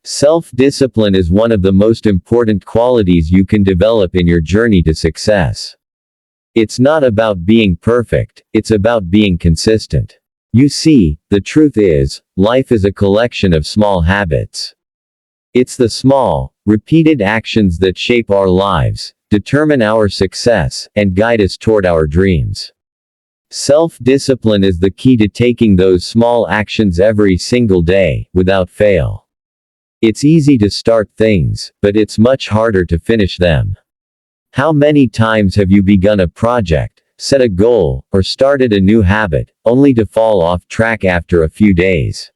Self-discipline is one of the most important qualities you can develop in your journey to success. It's not about being perfect, it's about being consistent. You see, the truth is, life is a collection of small habits. It's the small, repeated actions that shape our lives, determine our success, and guide us toward our dreams. Self-discipline is the key to taking those small actions every single day, without fail. It's easy to start things, but it's much harder to finish them. How many times have you begun a project, set a goal, or started a new habit, only to fall off track after a few days?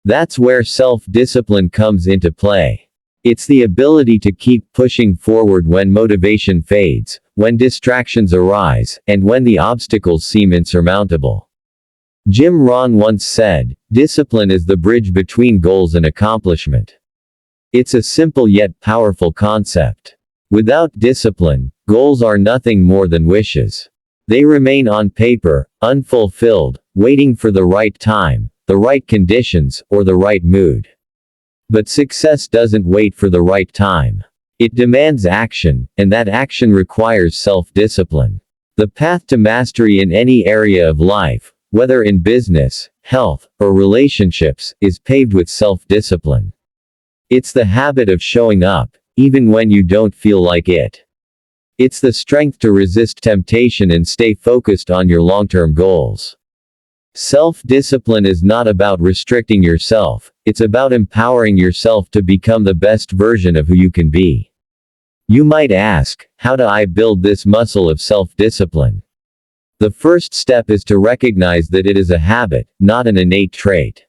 That's where self-discipline comes into play. It's the ability to keep pushing forward when motivation fades, when distractions arise, and when the obstacles seem insurmountable. Jim Rohn once said, "Discipline is the bridge between goals and accomplishment." It's a simple yet powerful concept. Without discipline, goals are nothing more than wishes. They remain on paper, unfulfilled, waiting for the right time, the right conditions, or the right mood. But success doesn't wait for the right time. It demands action, and that action requires self-discipline. The path to mastery in any area of life, whether in business, health, or relationships, is paved with self-discipline. It's the habit of showing up, even when you don't feel like it. It's the strength to resist temptation and stay focused on your long-term goals. Self-discipline is not about restricting yourself, it's about empowering yourself to become the best version of who you can be. You might ask, how do I build this muscle of self-discipline? The first step is to recognize that it is a habit, not an innate trait.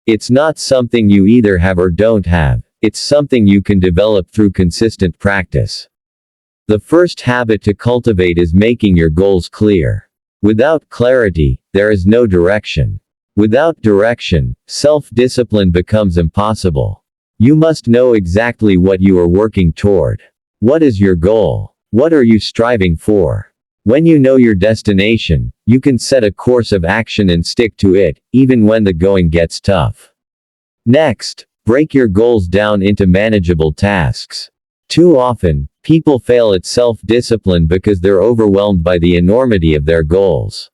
It's not something you either have or don't have, it's something you can develop through consistent practice. The first habit to cultivate is making your goals clear. Without clarity, there is no direction. Without direction, self-discipline becomes impossible. You must know exactly what you are working toward. What is your goal? What are you striving for? When you know your destination, you can set a course of action and stick to it, even when the going gets tough. Next, break your goals down into manageable tasks. Too often, people fail at self-discipline because they're overwhelmed by the enormity of their goals.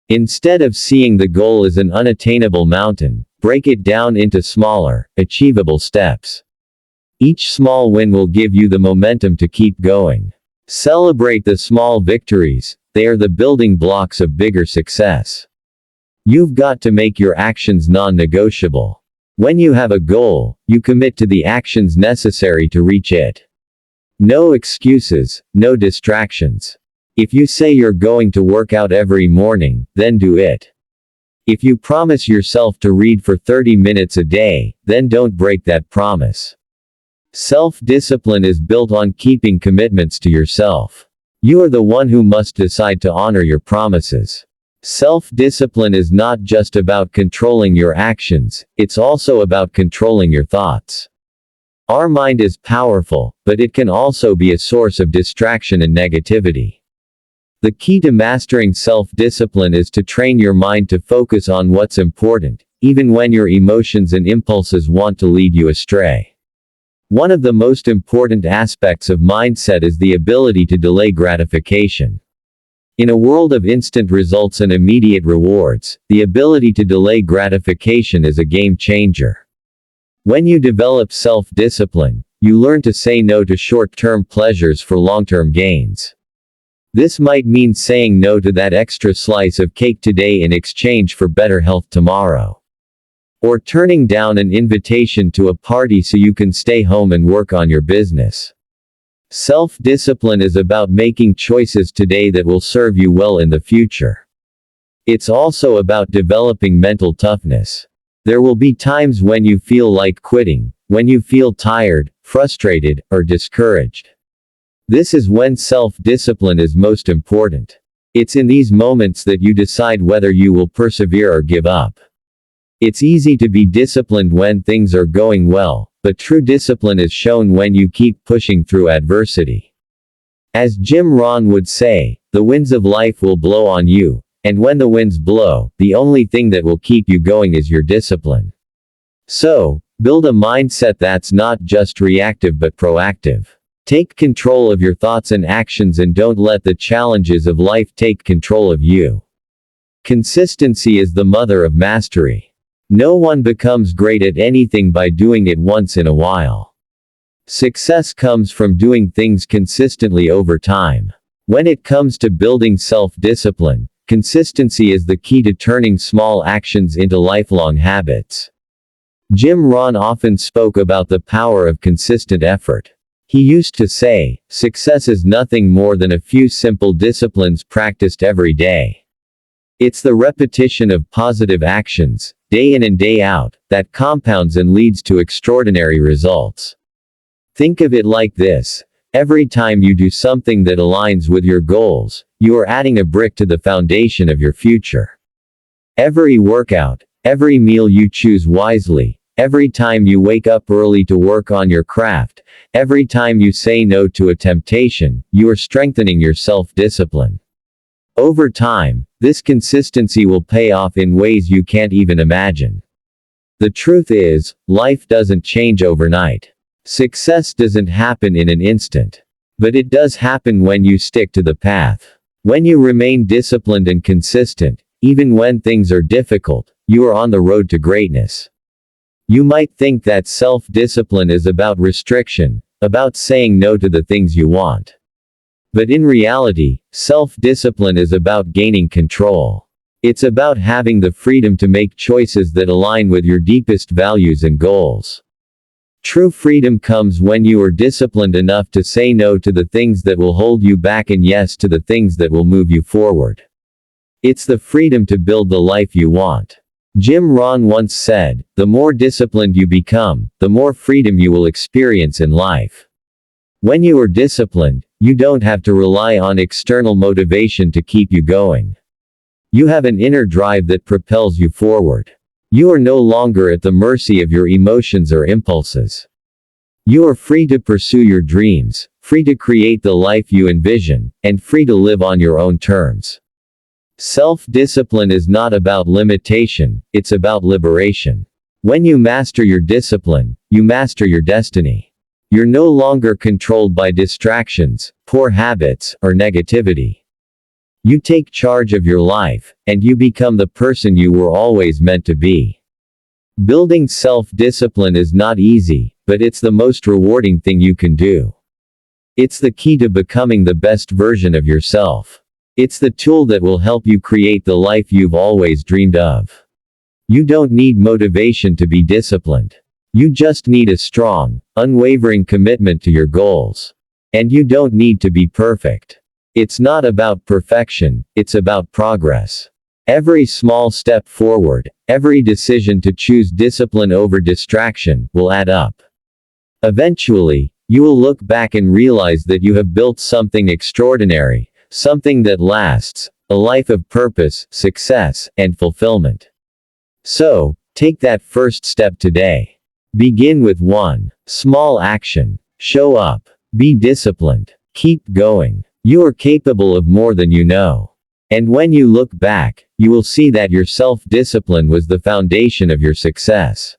Instead of seeing the goal as an unattainable mountain, break it down into smaller, achievable steps. Each small win will give you the momentum to keep going. Celebrate the small victories, they are the building blocks of bigger success. You've got to make your actions non-negotiable. When you have a goal, you commit to the actions necessary to reach it. No excuses, no distractions. If you say you're going to work out every morning, then do it. If you promise yourself to read for 30 minutes a day, then don't break that promise. Self-discipline is built on keeping commitments to yourself. You are the one who must decide to honor your promises. Self-discipline is not just about controlling your actions, it's also about controlling your thoughts. Our mind is powerful, but it can also be a source of distraction and negativity. The key to mastering self-discipline is to train your mind to focus on what's important, even when your emotions and impulses want to lead you astray. One of the most important aspects of mindset is the ability to delay gratification. In a world of instant results and immediate rewards, the ability to delay gratification is a game changer. When you develop self-discipline, you learn to say no to short-term pleasures for long-term gains. This might mean saying no to that extra slice of cake today in exchange for better health tomorrow. Or turning down an invitation to a party so you can stay home and work on your business. Self-discipline is about making choices today that will serve you well in the future. It's also about developing mental toughness. There will be times when you feel like quitting, when you feel tired, frustrated, or discouraged. This is when self-discipline is most important. It's in these moments that you decide whether you will persevere or give up. It's easy to be disciplined when things are going well, but true discipline is shown when you keep pushing through adversity. As Jim Rohn would say, the winds of life will blow on you, and when the winds blow, the only thing that will keep you going is your discipline. So, Build a mindset that's not just reactive but proactive. Take control of your thoughts and actions and don't let the challenges of life take control of you. Consistency is the mother of mastery. No one becomes great at anything by doing it once in a while. Success comes from doing things consistently over time. When it comes to building self-discipline, consistency is the key to turning small actions into lifelong habits. Jim Rohn often spoke about the power of consistent effort. He used to say, "Success is nothing more than a few simple disciplines practiced every day." It's the repetition of positive actions, day in and day out, that compounds and leads to extraordinary results. Think of it like this: every time you do something that aligns with your goals, you are adding a brick to the foundation of your future. Every workout, every meal you choose wisely, every time you wake up early to work on your craft, every time you say no to a temptation, you are strengthening your self-discipline. Over time, this consistency will pay off in ways you can't even imagine. The truth is, life doesn't change overnight. Success doesn't happen in an instant. But it does happen when you stick to the path. When you remain disciplined and consistent, even when things are difficult, you are on the road to greatness. You might think that self-discipline is about restriction, about saying no to the things you want. But in reality, self-discipline is about gaining control. It's about having the freedom to make choices that align with your deepest values and goals. True freedom comes when you are disciplined enough to say no to the things that will hold you back and yes to the things that will move you forward. It's the freedom to build the life you want. Jim Rohn once said, "The more disciplined you become, the more freedom you will experience in life." When you are disciplined, you don't have to rely on external motivation to keep you going. You have an inner drive that propels you forward. You are no longer at the mercy of your emotions or impulses. You are free to pursue your dreams, free to create the life you envision, and free to live on your own terms. Self-discipline is not about limitation, it's about liberation. When you master your discipline, you master your destiny. You're no longer controlled by distractions, poor habits, or negativity. You take charge of your life, and you become the person you were always meant to be. Building self-discipline is not easy, but it's the most rewarding thing you can do. It's the key to becoming the best version of yourself. It's the tool that will help you create the life you've always dreamed of. You don't need motivation to be disciplined. You just need a strong, unwavering commitment to your goals. And you don't need to be perfect. It's not about perfection, it's about progress. Every small step forward, every decision to choose discipline over distraction, will add up. Eventually, you will look back and realize that you have built something extraordinary, something that lasts, a life of purpose, success, and fulfillment. So, take that first step today. Begin with one small action. Show up. Be disciplined. Keep going. You are capable of more than you know. And when you look back, you will see that your self-discipline was the foundation of your success.